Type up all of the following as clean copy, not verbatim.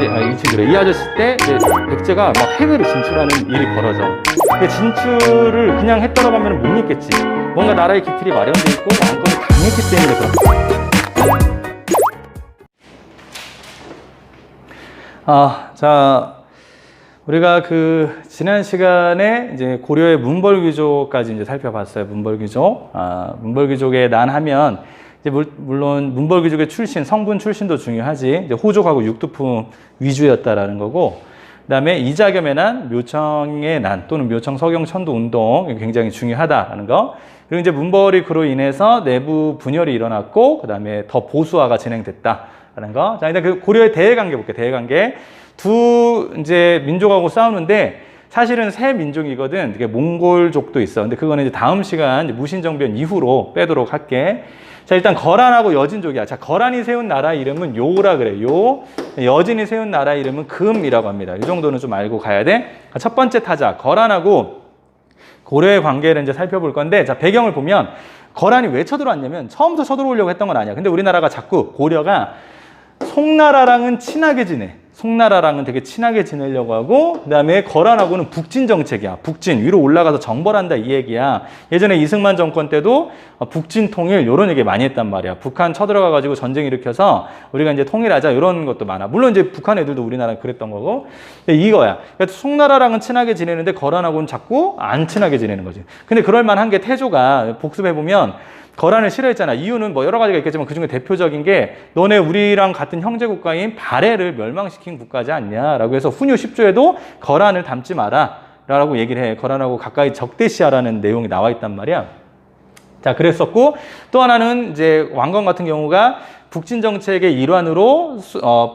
이 친구래. 이 아저씨 때 이제 백제가 막 해외로 진출하는 일이 벌어져. 근데 진출을 그냥 했다고 하면 못 믿겠지. 뭔가 나라의 기틀이 마련돼 있고 왕권이 강했기 때문에 그렇다. 자, 우리가 지난 시간에 이제 고려의 문벌귀족까지 이제 살펴봤어요. 문벌귀족. 문벌귀족의 난하면 이제 물론 문벌귀족의 출신, 성분 출신도 중요하지. 이제 호족하고 육두품 위주였다라는 거고, 그다음에 이자겸의 난, 묘청의 난 또는 묘청 서경 천도 운동 굉장히 중요하다라는 거. 그리고 이제 문벌이 그로 인해서 내부 분열이 일어났고, 그다음에 더 보수화가 진행됐다라는 거. 자, 일단 고려의 대외관계 볼게요. 대외관계. 두 이제 민족하고 싸우는데 사실은 세 민족이거든. 이게 몽골족도 있어. 근데 그거는 이제 다음 시간 무신정변 이후로 빼도록 할게. 자, 일단 거란하고 여진족이야. 자, 거란이 세운 나라 이름은 요라 그래. 요. 여진이 세운 나라 이름은 금이라고 합니다. 이 정도는 좀 알고 가야 돼. 첫 번째 타자 거란하고 고려의 관계를 이제 살펴볼 건데, 자, 배경을 보면 거란이 왜 쳐들어왔냐면 처음부터 쳐들어오려고 했던 건 아니야. 근데 우리나라가 자꾸 고려가 송나라랑은 친하게 지내. 송나라랑은 되게 친하게 지내려고 하고, 그 다음에 거란하고는 북진 정책이야. 북진, 위로 올라가서 정벌한다 이 얘기야. 예전에 이승만 정권 때도 북진 통일 이런 얘기 많이 했단 말이야. 북한 쳐들어가가지고 전쟁 일으켜서 우리가 이제 통일하자 이런 것도 많아. 물론 이제 북한 애들도 우리나라 그랬던 거고. 근데 이거야. 그러니까 송나라랑은 친하게 지내는데 거란하고는 자꾸 안 친하게 지내는 거지. 근데 그럴 만한 게 태조가 복습해보면 거란을 싫어했잖아. 이유는 뭐 여러 가지가 있겠지만 그중에 대표적인 게 너네 우리랑 같은 형제 국가인 발해를 멸망시킨 국가지 않냐라고 해서 훈유 10조에도 거란을 닮지 마라 라고 얘기를 해. 거란하고 가까이 적대시하라는 내용이 나와 있단 말이야. 자, 그랬었고, 또 하나는 이제 왕건 같은 경우가 북진 정책의 일환으로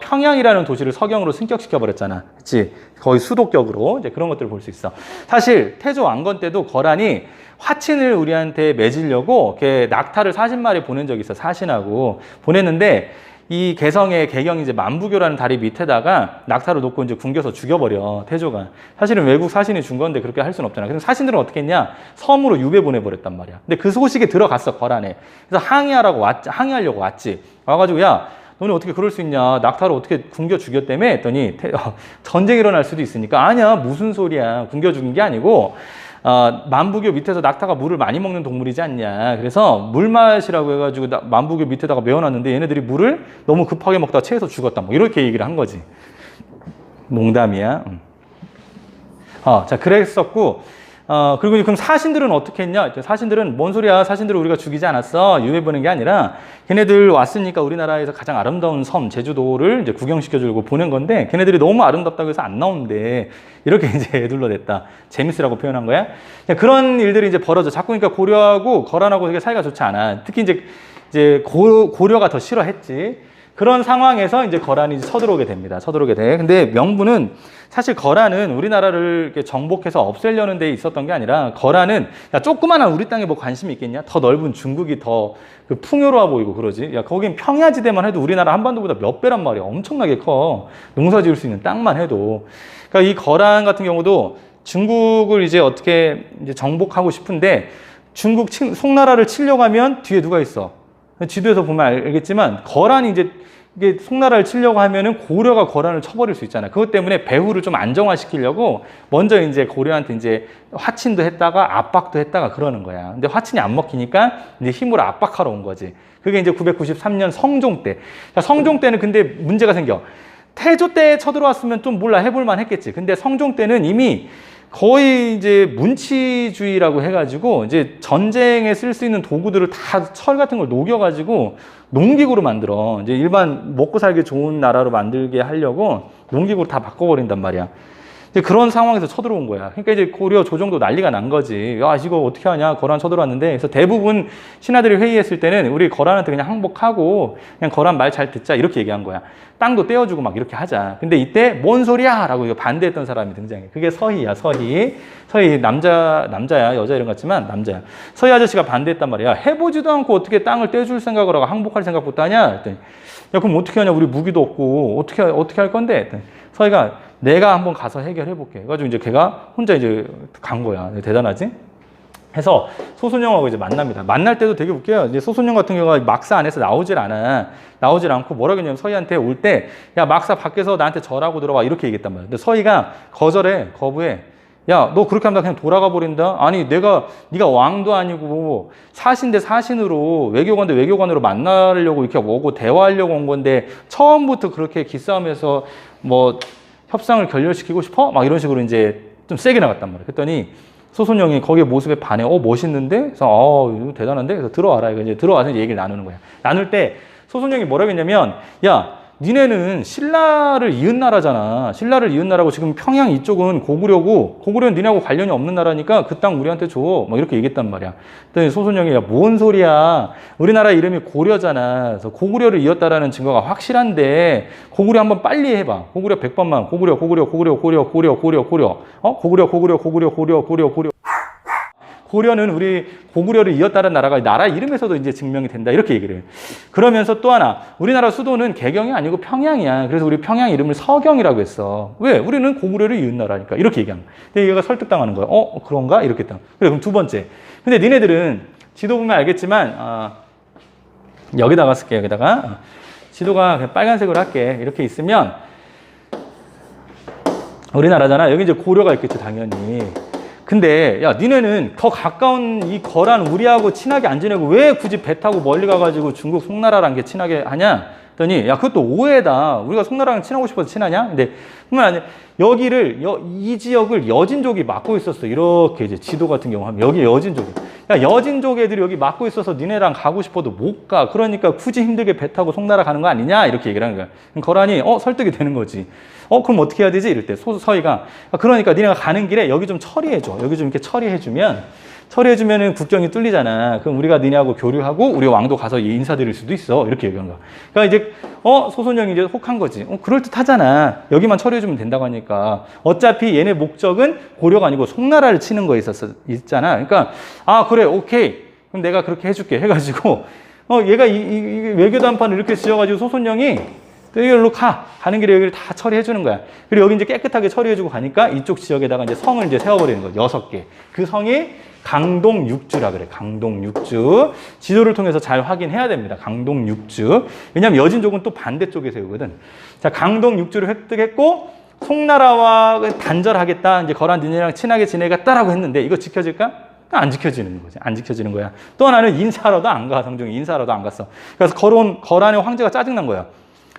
평양이라는 도시를 서경으로 승격시켜 버렸잖아. 그치? 거의 수도격으로 이제 그런 것들을 볼 수 있어. 사실 태조 왕건 때도 거란이 화친을 우리한테 맺으려고 이렇게 낙타를 40마리 보낸 적이 있어. 사신하고 보냈는데 이 개성의 개경이 이제 만부교라는 다리 밑에다가 낙타를 놓고 이제 굶겨서 죽여버려, 태조가. 사실은 외국 사신이 준 건데 그렇게 할 수는 없잖아. 그래서 사신들은 어떻게 했냐? 섬으로 유배 보내버렸단 말이야. 근데 그 소식이 들어갔어, 거란에. 그래서 항의하려고 왔지. 와가지고, 야, 너네 어떻게 그럴 수 있냐? 낙타를 어떻게 굶겨 죽였다며? 했더니 전쟁이 일어날 수도 있으니까. 아니야, 무슨 소리야. 굶겨 죽인 게 아니고 만부교 밑에서 낙타가 물을 많이 먹는 동물이지 않냐. 그래서 물맛이라고 해가지고 만부교 밑에다가 메워놨는데 얘네들이 물을 너무 급하게 먹다가 체해서 죽었다. 뭐 이렇게 얘기를 한 거지. 농담이야. 자, 그랬었고, 그리고 그럼 사신들은 어떻게 했냐? 사신들은 뭔 소리야? 사신들을 우리가 죽이지 않았어. 유해 보낸 게 아니라 걔네들 왔으니까 우리나라에서 가장 아름다운 섬 제주도를 이제 구경시켜주려고 보낸 건데 걔네들이 너무 아름답다고 해서 안 나오는데 이렇게 이제 둘러댔다. 재밌으라고 표현한 거야. 그런 일들이 이제 벌어져. 자꾸 그러니까 고려하고 거란하고 되게 사이가 좋지 않아. 특히 이제 고려가 더 싫어했지. 그런 상황에서 이제 거란이 쳐들어오게 됩니다. 쳐들어오게 돼. 근데 명분은 사실 거란은 우리나라를 이렇게 정복해서 없애려는 데 있었던 게 아니라 거란은 야, 조그만한 우리 땅에 뭐 관심이 있겠냐? 더 넓은 중국이 더 풍요로워 보이고 그러지. 야, 거긴 평야지대만 해도 우리나라 한반도보다 몇 배란 말이야. 엄청나게 커. 농사 지을 수 있는 땅만 해도. 그러니까 이 거란 같은 경우도 중국을 이제 어떻게 이제 정복하고 싶은데 송나라를 치려고 하면 뒤에 누가 있어? 지도에서 보면 알겠지만 거란이 이게 송나라를 치려고 하면은 고려가 거란을 쳐버릴 수 있잖아요. 그것 때문에 배후를 좀 안정화시키려고 먼저 이제 고려한테 이제 화친도 했다가 압박도 했다가 그러는 거야. 근데 화친이 안 먹히니까 이제 힘으로 압박하러 온 거지. 그게 이제 993년 성종 때. 성종 때는 근데 문제가 생겨. 태조 때 쳐들어왔으면 좀 몰라 해볼만 했겠지. 근데 성종 때는 이미 거의 이제 문치주의라고 해가지고 이제 전쟁에 쓸 수 있는 도구들을 다 철 같은 걸 녹여가지고 농기구로 만들어. 이제 일반 먹고 살기 좋은 나라로 만들게 하려고 농기구로 다 바꿔버린단 말이야. 이제 그런 상황에서 쳐들어온 거야. 그러니까 이제 고려 조정도 난리가 난 거지. 야, 이거 어떻게 하냐? 거란 쳐들어왔는데. 그래서 대부분 신하들이 회의했을 때는 우리 거란한테 그냥 항복하고 그냥 거란 말 잘 듣자 이렇게 얘기한 거야. 땅도 떼어주고 막 이렇게 하자. 근데 이때 뭔 소리야? 라고 반대했던 사람이 등장해. 그게 서희야, 서희. 서희 남자야. 여자 이름 같지만 남자야. 서희 아저씨가 반대했단 말이야. 해보지도 않고 어떻게 땅을 떼줄 생각을 하고 항복할 생각부터 하냐? 그랬더니 야, 그럼 어떻게 하냐? 우리 무기도 없고 어떻게 할 건데? 그랬더니 서희가 내가 한번 가서 해결해 볼게. 그래가지고 이제 걔가 혼자 이제 간 거야. 대단하지? 해서 소순영하고 이제 만납니다. 만날 때도 되게 웃겨요. 이제 소순영 같은 경우가 막사 안에서 나오질 않고 뭐라 그러냐면 서희한테 올 때, 야, 막사 밖에서 나한테 절하고 들어와. 이렇게 얘기했단 말이야. 근데 서희가 거부해. 야, 너 그렇게 하면 나 그냥 돌아가 버린다? 아니, 네가 왕도 아니고 사신 대 사신으로 외교관 대 외교관으로 만나려고 이렇게 오고 대화하려고 온 건데 처음부터 그렇게 기싸움에서 뭐 협상을 결렬시키고 싶어? 막 이런 식으로 이제 좀 세게 나갔단 말이야. 그랬더니 소순영이 거기에 모습에 반해. 멋있는데? 그래서, 이거 대단한데? 그래서 들어와라. 이거 이제 들어와서 이제 얘기를 나누는 거야. 나눌 때 소순영이 뭐라고 했냐면, 야, 니네는 신라를 이은 나라잖아. 신라를 이은 나라고 지금 평양 이쪽은 고구려는 니네하고 관련이 없는 나라니까 그 땅 우리한테 줘. 막 이렇게 얘기했단 말이야. 그랬더니 소순영이, 야, 뭔 소리야. 우리나라 이름이 고려잖아. 그래서 고구려를 이었다라는 증거가 확실한데 고구려 한번 빨리 해봐. 고구려 100번만. 고구려. 고구려. 고려는 우리 고구려를 이었다는 나라가 나라 이름에서도 이제 증명이 된다. 이렇게 얘기를 해요. 그러면서 또 하나, 우리나라 수도는 개경이 아니고 평양이야. 그래서 우리 평양 이름을 서경이라고 했어. 왜? 우리는 고구려를 이은 나라니까. 이렇게 얘기하는 거야. 근데 얘가 설득당하는 거야. 그런가? 이렇게 했다. 그래, 그럼 두 번째. 근데 니네들은 지도 보면 알겠지만, 여기다가 쓸게, 여기다가. 지도가 그냥 빨간색으로 할게. 이렇게 있으면, 우리나라잖아. 여기 이제 고려가 있겠지, 당연히. 근데 야, 니네는 더 가까운 이 거란 우리하고 친하게 안 지내고 왜 굳이 배 타고 멀리 가가지고 중국 송나라랑 게 친하게 하냐? 했더니 야, 그것도 오해다. 우리가 송나라랑 친하고 싶어서 친하냐? 근데 뿐만 아니라 이 지역을 여진족이 맡고 있었어. 이렇게 이제 지도 같은 경우 하면 여기 여진족이. 야, 여진족 애들이 여기 맡고 있어서 니네랑 가고 싶어도 못 가. 그러니까 굳이 힘들게 배 타고 송나라 가는 거 아니냐? 이렇게 얘기를 하는 거야. 거란이 설득이 되는 거지. 그럼 어떻게 해야 되지? 이럴 때 서희가 그러니까 니네가 가는 길에 여기 좀 처리해줘. 여기 좀 이렇게 처리해주면은 국경이 뚫리잖아. 그럼 우리가 니네하고 교류하고 우리 왕도 가서 인사드릴 수도 있어. 이렇게 얘기하는 거야. 그러니까 이제 소순영이 이제 혹한 거지. 그럴듯하잖아. 여기만 처리해주면 된다고 하니까. 어차피 얘네 목적은 고려가 아니고 송나라를 치는 거 있잖아. 그러니까 그래, 오케이. 그럼 내가 그렇게 해줄게. 해가지고 얘가 이 외교단판을 이렇게 지어가지고 소순영이 여기로 가는 길에 여기를 다 처리해 주는 거야. 그리고 여기 이제 깨끗하게 처리해 주고 가니까 이쪽 지역에다가 이제 성을 이제 세워버리는 거야. 6개. 그 성이 강동육주라 그래. 강동육주. 지도를 통해서 잘 확인해야 됩니다. 강동육주. 왜냐면 여진족은 또 반대쪽에 세우거든. 자, 강동육주를 획득했고 송나라와 단절하겠다. 이제 거란 니네랑 친하게 지내겠다라고 했는데 이거 지켜질까? 안 지켜지는 거지. 안 지켜지는 거야. 또 하나는 인사하러도 안 가. 성종이 인사하러도 안 갔어. 그래서 거란의 황제가 짜증난 거야.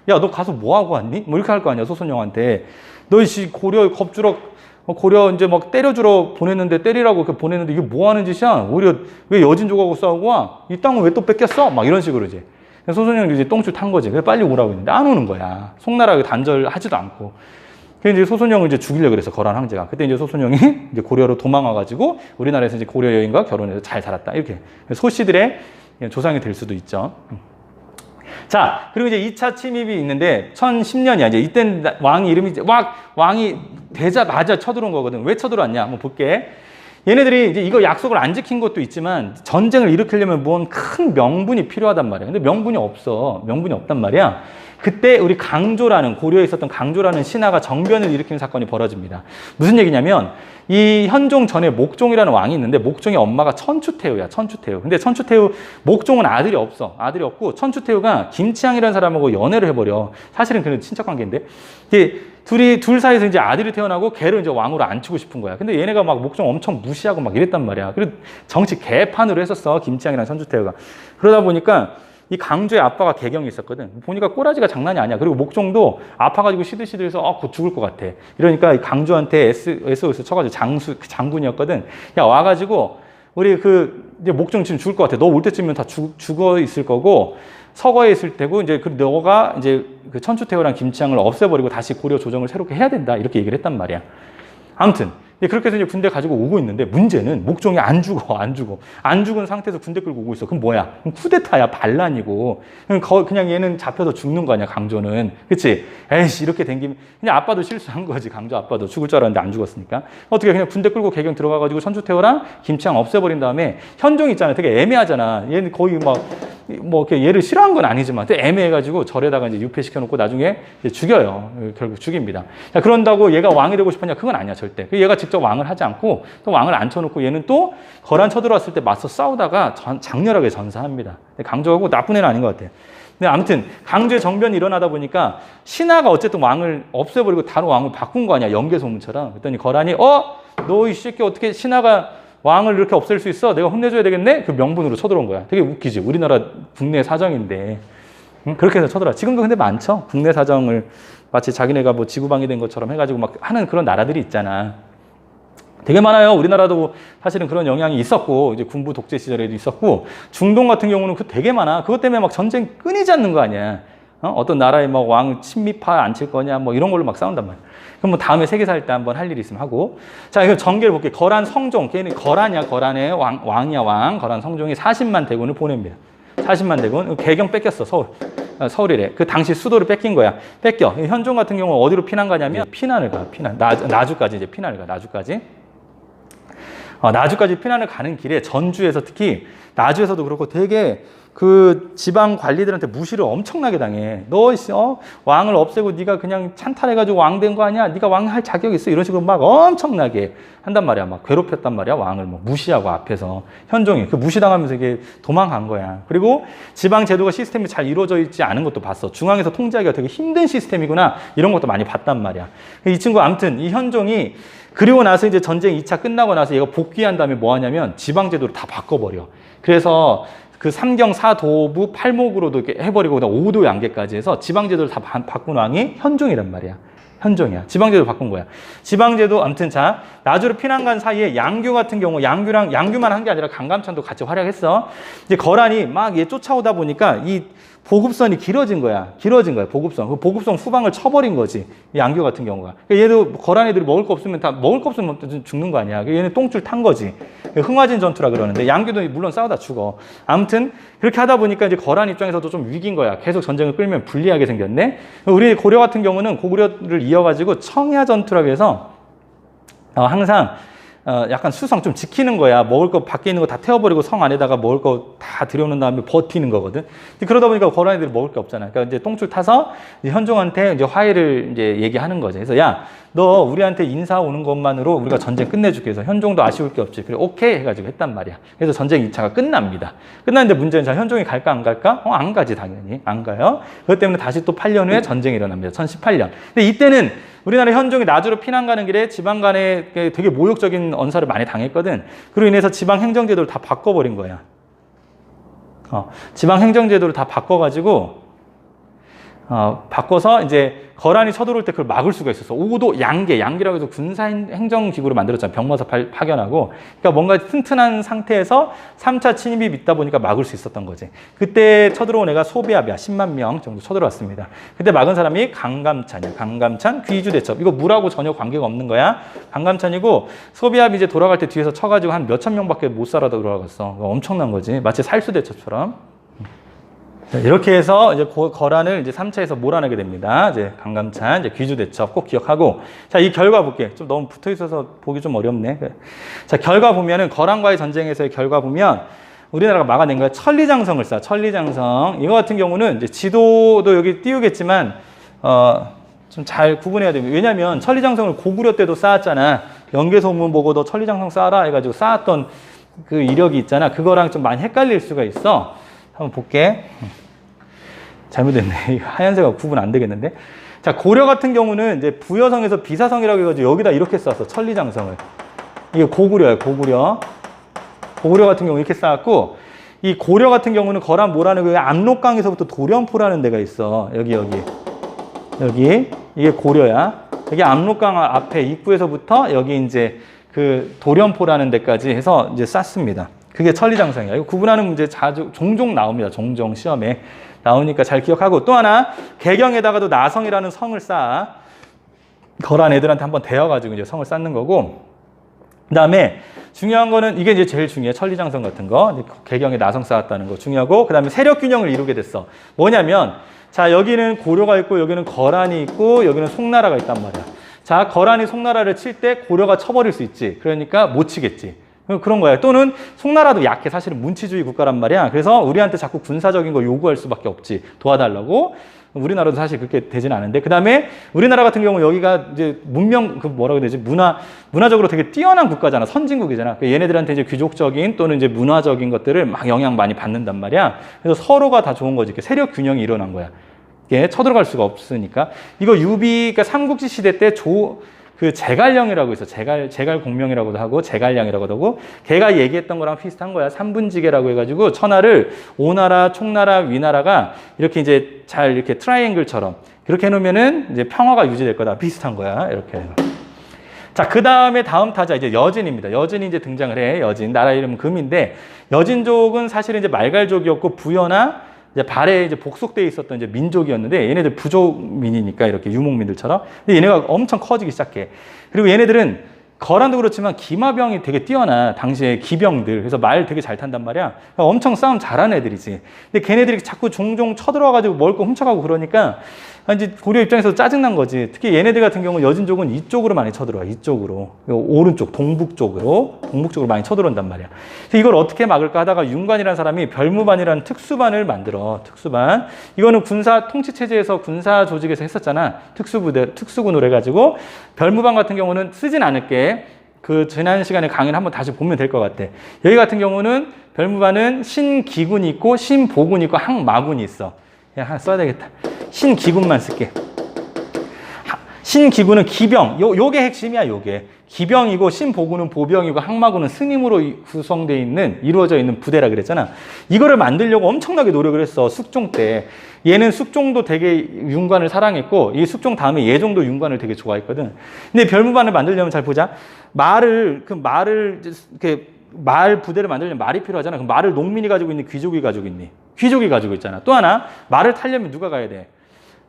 야, 너 가서 뭐 하고 왔니? 뭐 이렇게 할 거 아니야, 소순영한테. 너 고려 겁주럭 고려 이제 막 때려주러 보냈는데 때리라고 이렇게 보냈는데 이게 뭐 하는 짓이야? 오히려 왜 여진족하고 싸우고 와? 이 땅은 왜 또 뺏겼어? 막 이런 식으로 이제. 소순영이 이제 똥줄 탄 거지. 그래서 빨리 오라고 했는데 안 오는 거야. 송나라 단절하지도 않고. 그래서 이제 소순영을 이제 죽이려고 그래서 거란 황제가. 그때 이제 소순영이 이제 고려로 도망와가지고 우리나라에서 이제 고려 여인과 결혼해서 잘 살았다. 이렇게. 소씨들의 조상이 될 수도 있죠. 자, 그리고 이제 2차 침입이 있는데 1010년이야. 이제 이때는 왕이 이름이 왕이 되자마자 쳐들어온 거거든. 왜 쳐들어왔냐? 한번 볼게. 얘네들이 이제 이거 약속을 안 지킨 것도 있지만 전쟁을 일으키려면 뭔 큰 명분이 필요하단 말이야. 근데 명분이 없단 말이야. 그때 우리 강조라는 고려에 있었던 강조라는 신하가 정변을 일으키는 사건이 벌어집니다. 무슨 얘기냐면 이 현종 전에 목종이라는 왕이 있는데 목종의 엄마가 천추태후야. 천추태후. 근데 천추태후 목종은 아들이 없고 천추태후가 김치향이라는 사람하고 연애를 해버려. 사실은 그는 친척 관계인데 둘 사이에서 이제 아들이 태어나고 걔를 이제 왕으로 앉히고 싶은 거야. 근데 얘네가 막 목종 엄청 무시하고 막 이랬단 말이야. 그리고 정치 개판으로 했었어. 김치향이랑 천추태후가. 그러다 보니까 이 강조의 아빠가 개경이 있었거든. 보니까 꼬라지가 장난이 아니야. 그리고 목종도 아파가지고 시들시들해서 곧 죽을 것 같아. 이러니까 강조한테 SOS 쳐가지고 장군이었거든. 야, 와가지고 우리 이제 목종 지금 죽을 것 같아. 너 올 때쯤이면 다 죽어 있을 거고 서거에 있을 테고 이제 너가 이제 그 천추태후랑 김치향을 없애버리고 다시 고려 조정을 새롭게 해야 된다. 이렇게 얘기를 했단 말이야. 아무튼. 그렇게 해서 이제 군대 가지고 오고 있는데 문제는 목종이 안 죽은 상태에서 군대 끌고 오고 있어. 그럼 뭐야? 그럼 쿠데타야, 반란이고. 그냥 얘는 잡혀서 죽는 거 아니야, 강조는. 그치? 에이씨, 이렇게 된 김에. 그냥 아빠도 실수한 거지, 강조 아빠도. 죽을 줄 알았는데 안 죽었으니까. 어떻게 그냥 군대 끌고 개경 들어가가지고 천추태후랑 김치향 없애버린 다음에 현종 있잖아. 되게 애매하잖아. 얘는 거의 막 뭐 이렇게 얘를 싫어한 건 아니지만 또 애매해가지고 절에다가 이제 유폐시켜놓고 나중에 이제 죽여요. 결국 죽입니다. 자, 그런다고 얘가 왕이 되고 싶었냐? 그건 아니야 절대. 얘가 직접 왕을 하지 않고 또 왕을 앉혀놓고 얘는 또 거란 쳐들어왔을 때 맞서 싸우다가 장렬하게 전사합니다. 강조하고 나쁜 애는 아닌 것 같아요. 근데 아무튼 강조의 정변이 일어나다 보니까 신하가 어쨌든 왕을 없애버리고 다른 왕을 바꾼 거 아니야. 연개소문처럼. 그랬더니 거란이 너 이 새끼 어떻게 신하가 왕을 이렇게 없앨 수 있어? 내가 혼내줘야 되겠네? 그 명분으로 쳐들어온 거야. 되게 웃기지. 우리나라 국내 사정인데. 그렇게 해서 쳐들어와. 지금도 근데 많죠. 국내 사정을 마치 자기네가 뭐 지구방위 된 것처럼 해가지고 막 하는 그런 나라들이 있잖아. 되게 많아요. 우리나라도 사실은 그런 영향이 있었고, 이제 군부 독재 시절에도 있었고, 중동 같은 경우는 그 되게 많아. 그것 때문에 막 전쟁 끊이지 않는 거 아니야. 어떤 나라에 막 왕 친미파 안 칠 거냐, 뭐 이런 걸로 막 싸운단 말이야. 그럼 뭐 다음에 세계사 할 때 한번 할 일이 있으면 하고. 자, 이거 전개를 볼게요. 거란 성종. 걔는 거란이야, 거란의 왕이야, 왕. 거란 성종이 40만 대군을 보냅니다. 40만 대군. 개경 뺏겼어, 서울이래. 그 당시 수도를 뺏긴 거야. 뺏겨. 현종 같은 경우는 어디로 피난 가냐면 피난을 가, 피난. 나주까지 이제 피난을 가, 나주까지. 나주까지 피난을 가는 길에 전주에서 특히 나주에서도 그렇고 되게 그 지방 관리들한테 무시를 엄청나게 당해. 너 왕을 없애고 네가 그냥 찬탈해가지고 왕 된 거 아니야? 네가 왕 할 자격이 있어? 이런 식으로 막 엄청나게 한단 말이야. 막 괴롭혔단 말이야. 왕을 뭐 무시하고 앞에서 현종이 그 무시당하면서 이게 도망간 거야. 그리고 지방 제도가 시스템이 잘 이루어져 있지 않은 것도 봤어. 중앙에서 통제하기가 되게 힘든 시스템이구나. 이런 것도 많이 봤단 말이야. 이 친구 아무튼 이 현종이 그리고 나서 이제 전쟁 2차 끝나고 나서 얘가 복귀한 다음에 뭐 하냐면 지방 제도를 다 바꿔버려. 그래서 그 삼경 사도부 팔목으로도 이렇게 해버리고 그다음 5도 양계까지 해서 지방제도를 다 바꾼 왕이 현종이란 말이야. 현종이야. 지방제도 바꾼 거야. 지방제도 아무튼 자 나주로 피난 간 사이에 양규 같은 경우 양규만 한 게 아니라 강감찬도 같이 활약했어. 이제 거란이 막 얘 쫓아오다 보니까 이 보급선이 길어진 거야. 보급선. 그 보급선 후방을 쳐버린 거지. 이 양규 같은 경우가. 그러니까 얘도 거란 애들이 먹을 거 없으면 죽는 거 아니야. 얘는 똥줄 탄 거지. 흥화진 전투라 그러는데 양규도 물론 싸우다 죽어. 아무튼 그렇게 하다 보니까 이제 거란 입장에서도 좀 위기인 거야. 계속 전쟁을 끌면 불리하게 생겼네. 우리 고려 같은 경우는 고구려를 이어가지고 청야 전투라고 해서 항상 약간 수성 좀 지키는 거야. 먹을 거 밖에 있는 거 다 태워버리고 성 안에다가 먹을 거 다 들여놓은 다음에 버티는 거거든. 그러다 보니까 거란 애들이 먹을 게 없잖아. 그러니까 이제 똥줄 타서 이제 현종한테 이제 화해를 이제 얘기하는 거지. 그래서 야, 너 우리한테 인사 오는 것만으로 우리가 전쟁 끝내줄게 해서 현종도 아쉬울 게 없지. 그래, 오케이 해가지고 했단 말이야. 그래서 전쟁 2차가 끝납니다. 끝났는데 문제는 자, 현종이 갈까 안 갈까? 안 가지 당연히. 안 가요. 그것 때문에 다시 또 8년 후에 전쟁이 일어납니다. 1018년. 근데 이때는 우리나라 현종이 나주로 피난 가는 길에 지방 간에 되게 모욕적인 언사를 많이 당했거든. 그로 인해서 지방 행정제도를 다 바꿔버린 거야. 지방 행정제도를 다 바꿔가지고 바꿔서 이제 거란이 쳐들어올 때 그걸 막을 수가 있었어. 5도 양계라고 해서 군사 행정기구를 만들었잖아. 병마사 파견하고. 그러니까 뭔가 튼튼한 상태에서 3차 침입이 있다 보니까 막을 수 있었던 거지. 그때 쳐들어온 애가 소비압이야. 10만 명 정도 쳐들어왔습니다. 그때 막은 사람이 강감찬이야. 강감찬, 귀주대첩. 이거 물하고 전혀 관계가 없는 거야. 강감찬이고 소비압이 이제 돌아갈 때 뒤에서 쳐가지고 한 몇천 명밖에 못 살아 돌아갔어. 엄청난 거지. 마치 살수대첩처럼. 이렇게 해서 이제 거란을 이제 3차에서 몰아내게 됩니다. 이제 강감찬, 이제 귀주대첩 꼭 기억하고. 자, 이 결과 볼게. 좀 너무 붙어 있어서 보기 좀 어렵네. 자, 결과 보면은 거란과의 전쟁에서의 결과 보면 우리나라가 막아낸 거야. 천리장성을 쌓아. 천리장성. 이거 같은 경우는 이제 지도도 여기 띄우겠지만 좀 잘 구분해야 됩니다. 왜냐면 천리장성을 고구려 때도 쌓았잖아. 연개소문 보고 너 천리장성 쌓아라 해가지고 쌓았던 그 이력이 있잖아. 그거랑 좀 많이 헷갈릴 수가 있어. 한번 볼게. 잘못됐네. 하얀색하고 구분 안 되겠는데. 자, 고려 같은 경우는 이제 부여성에서 비사성이라고 해가지고 여기다 이렇게 쌓았어. 천리장성을. 이게 고구려예요. 고구려 같은 경우 이렇게 쌓았고, 이 고려 같은 경우는 거란 몰아내고 압록강에서부터 도련포라는 데가 있어. 여기. 이게 고려야. 여기 압록강 앞에 입구에서부터 여기 이제 그 도련포라는 데까지 해서 이제 쌓습니다. 그게 천리장성이야. 이거 구분하는 문제 종종 나옵니다. 종종 시험에 나오니까 잘 기억하고. 또 하나, 개경에다가도 나성이라는 성을 쌓아. 거란 애들한테 한번 대어가지고 이제 성을 쌓는 거고. 그 다음에 중요한 거는 이게 이제 제일 중요해. 천리장성 같은 거. 개경에 나성 쌓았다는 거 중요하고. 그 다음에 세력균형을 이루게 됐어. 뭐냐면, 자, 여기는 고려가 있고, 여기는 거란이 있고, 여기는 송나라가 있단 말이야. 자, 거란이 송나라를 칠 때 고려가 쳐버릴 수 있지. 그러니까 못 치겠지. 그런 거야. 또는 송나라도 약해. 사실은 문치주의 국가란 말이야. 그래서 우리한테 자꾸 군사적인 거 요구할 수밖에 없지. 도와달라고. 우리나라도 사실 그렇게 되진 않은데. 그 다음에 우리나라 같은 경우 여기가 이제 문명, 뭐라고 해야 되지? 문화적으로 되게 뛰어난 국가잖아. 선진국이잖아. 얘네들한테 이제 귀족적인 또는 이제 문화적인 것들을 막 영향 많이 받는단 말이야. 그래서 서로가 다 좋은 거지. 이렇게 세력 균형이 일어난 거야. 이게 쳐들어갈 수가 없으니까. 이거 그러니까 삼국지 시대 때 그 제갈령이라고 있어. 제갈공명이라고도 하고, 제갈량이라고도 하고, 걔가 얘기했던 거랑 비슷한 거야. 삼분지계라고 해가지고, 천하를 오나라, 총나라, 위나라가 이렇게 이제 잘 이렇게 트라이앵글처럼 그렇게 해놓으면은 이제 평화가 유지될 거다. 비슷한 거야. 이렇게. 자, 그 다음에 다음 타자 이제 여진입니다. 여진이 이제 등장을 해. 여진. 나라 이름은 금인데, 여진족은 사실은 이제 말갈족이었고, 부여나 이제 발에 이제 복속돼 있었던 이제 민족이었는데 얘네들 부족민이니까 이렇게 유목민들처럼. 근데 얘네가 엄청 커지기 시작해. 그리고 얘네들은 거란도 그렇지만 기마병이 되게 뛰어나. 당시에 기병들. 그래서 말 되게 잘 탄단 말이야. 엄청 싸움 잘하는 애들이지. 근데 걔네들이 자꾸 종종 쳐들어와가지고 먹을 거 훔쳐가고 그러니까 이제 고려 입장에서 짜증난 거지. 특히 얘네들 같은 경우는 여진족은 이쪽으로 많이 쳐들어와. 이쪽으로. 오른쪽, 동북 쪽으로 많이 쳐들어온단 말이야. 그래서 이걸 어떻게 막을까 하다가 윤관이라는 사람이 별무반이라는 특수반을 만들어. 특수반. 이거는 군사 통치체제에서 군사 조직에서 했었잖아. 특수군으로 해가지고 별무반 같은 경우는 쓰진 않을게. 그 지난 시간에 강의를 한번 다시 보면 될 것 같아. 여기 같은 경우는 별무반은 신기군이 있고 신보군이 있고 항마군이 있어. 그냥 하나 써야 되겠다. 신기군만 쓸게. 신기군은 기병. 요게 핵심이야, 요게. 기병이고 신보군은 보병이고 항마군은 스님으로 구성되어 있는 이루어져 있는 부대라 그랬잖아. 이거를 만들려고 엄청나게 노력을 했어. 숙종 때. 얘는 숙종도 되게 윤관을 사랑했고 이 숙종 다음에 예종도 윤관을 되게 좋아했거든. 근데 별무반을 만들려면 잘 보자. 말을 이렇게 말 부대를 만들려면 말이 필요하잖아. 그럼 말을 농민이 가지고 있니? 귀족이 가지고 있니? 귀족이 가지고 있잖아. 또 하나 말을 타려면 누가 가야 돼?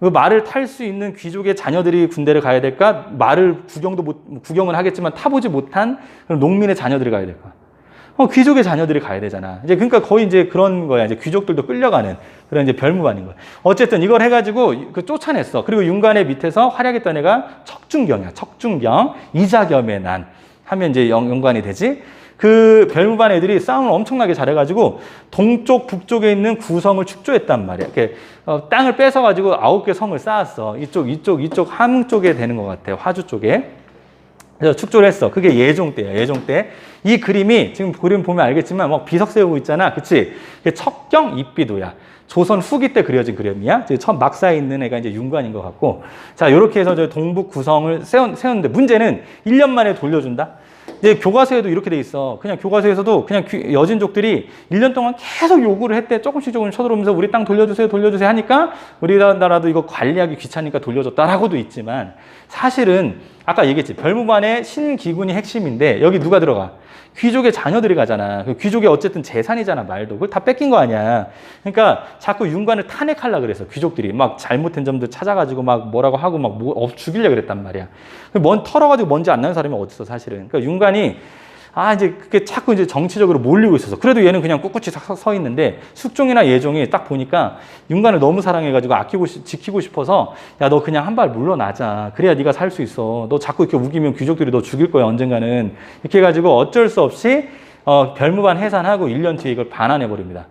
그 말을 탈 수 있는 귀족의 자녀들이 군대를 가야 될까? 말을 구경은 하겠지만 타보지 못한 그런 농민의 자녀들이 가야 될까? 귀족의 자녀들이 가야 되잖아. 이제 그러니까 거의 이제 그런 거야. 이제 귀족들도 끌려가는 그런 이제 별무반인 거야. 어쨌든 이걸 해가지고 쫓아냈어. 그리고 윤관의 밑에서 활약했던 애가 척준경이야. 척준경. 이자겸의 난 하면 이제 연관이 되지. 그 별무반 애들이 싸움을 엄청나게 잘해가지고 동쪽, 북쪽에 있는 구성을 축조했단 말이야. 이렇게 땅을 뺏어가지고 9개 성을 쌓았어. 이쪽 함흥 쪽에 되는 것 같아요. 화주 쪽에. 그래서 축조를 했어. 그게 예종 때야. 예종 때. 이 그림이 지금 그림 보면 알겠지만 막 비석 세우고 있잖아. 그치? 척경 입비도야. 조선 후기 때 그려진 그림이야. 처음 막사에 있는 애가 이제 윤관인 것 같고. 자, 이렇게 해서 저 동북 구성을 세웠는데 문제는 1년 만에 돌려준다? 이제 교과서에도 이렇게 돼 있어. 그냥 교과서에서도 그냥 여진족들이 1년 동안 계속 요구를 했대. 조금씩 쳐들어오면서 우리 땅 돌려주세요 하니까 우리나라도 이거 관리하기 귀찮으니까 돌려줬다라고도 있지만 사실은 아까 얘기했지. 별무반의 신기군이 핵심인데 여기 누가 들어가? 귀족의 자녀들이 가잖아. 귀족의 어쨌든 재산이잖아, 말도. 그걸 다 뺏긴 거 아니야. 그러니까 자꾸 윤관을 탄핵하려고 그래서 귀족들이 막 잘못된 점들 찾아가지고 막 뭐라고 하고 막 죽이려고 그랬단 말이야. 털어가지고 먼지 안 나는 사람이 어딨어, 사실은. 그러니까 윤관이 이제 그게 자꾸 이제 정치적으로 몰리고 있어서. 그래도 얘는 그냥 꿋꿋이 서 있는데 숙종이나 예종이 딱 보니까 윤관을 너무 사랑해가지고 지키고 싶어서 야, 너 그냥 한 발 물러나자. 그래야 네가 살 수 있어. 너 자꾸 이렇게 우기면 귀족들이 너 죽일 거야, 언젠가는. 이렇게 해가지고 어쩔 수 없이 별무반 해산하고 1년 뒤에 이걸 반환해버립니다.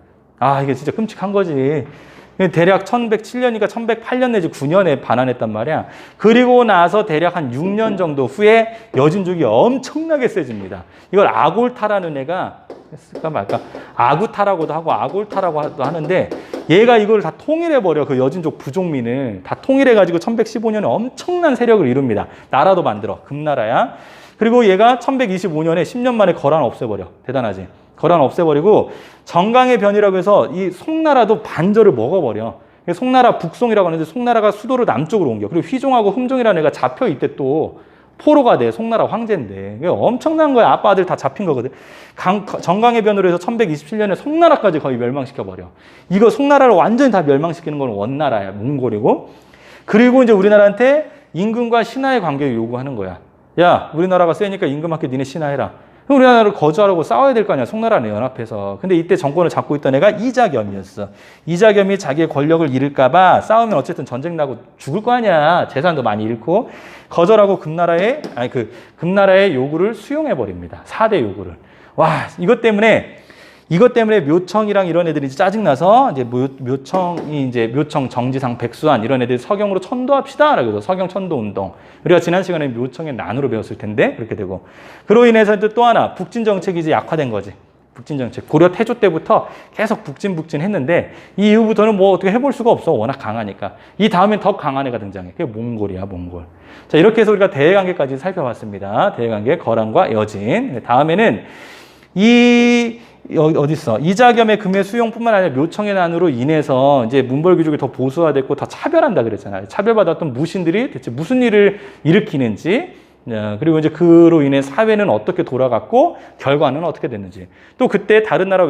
이게 진짜 끔찍한 거지. 대략 1107년이니까 1108년 내지 9년에 반환했단 말이야. 그리고 나서 대략 한 6년 정도 후에 여진족이 엄청나게 세집니다. 이걸 아골타라는 애가 했을까 말까? 아구타라고도 하고 아골타라고도 하는데 얘가 이걸 다 통일해버려. 그 여진족 부족민을 다 통일해가지고 1115년에 엄청난 세력을 이룹니다. 나라도 만들어. 금나라야. 그리고 얘가 1125년에 10년 만에 거란 없애버려. 대단하지? 거란 없애버리고 정강의 변이라고 해서 이 송나라도 반절을 먹어버려. 송나라 북송이라고 하는데 송나라가 수도를 남쪽으로 옮겨. 그리고 휘종하고 흠종이라는 애가 잡혀 이때 또 포로가 돼. 송나라 황제인데. 이게 엄청난 거야. 아빠 아들 다 잡힌 거거든. 정강의 변으로 해서 1127년에 송나라까지 거의 멸망시켜버려. 이거 송나라를 완전히 다 멸망시키는 건 원나라야. 몽골이고. 그리고 이제 우리나라한테 임금과 신하의 관계를 요구하는 거야. 야, 우리나라가 세니까 임금한테 니네 신하해라. 우리나라를 거주하라고 싸워야 될 거 아니야. 송나라는 연합해서. 근데 이때 정권을 잡고 있던 애가 이자겸이었어. 이자겸이 자기의 권력을 잃을까 봐 싸우면 어쨌든 전쟁 나고 죽을 거 아니야. 재산도 많이 잃고. 거절하고 금나라의 요구를 수용해 버립니다. 4대 요구를. 와, 이것 때문에 묘청이랑 이런 애들이 이제 짜증나서 이제 묘청이 이제 묘청, 정지상, 백수한 이런 애들 서경으로 천도합시다. 라고 해서 서경 천도 운동. 우리가 지난 시간에 묘청의 난으로 배웠을 텐데 그렇게 되고. 그로 인해서 또 하나 북진 정책이 이제 약화된 거지. 북진 정책. 고려 태조 때부터 계속 북진 했는데 이 이후부터는 뭐 어떻게 해볼 수가 없어. 워낙 강하니까. 이 다음엔 더 강한 애가 등장해. 그게 몽골이야, 몽골. 자, 이렇게 해서 우리가 대외관계까지 살펴봤습니다. 대외관계, 거란과 여진. 다음에는 어딨어? 이자겸의 금의 수용뿐만 아니라 묘청의 난으로 인해서 이제 문벌귀족이 더 보수화됐고 더 차별한다 그랬잖아요. 차별받았던 무신들이 대체 무슨 일을 일으키는지, 그리고 이제 그로 인해 사회는 어떻게 돌아갔고 결과는 어떻게 됐는지. 또 그때 다른 나라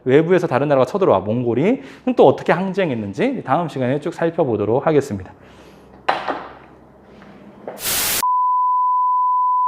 외부에서 다른 나라가 쳐들어와 몽골이 또 어떻게 항쟁했는지 다음 시간에 쭉 살펴보도록 하겠습니다.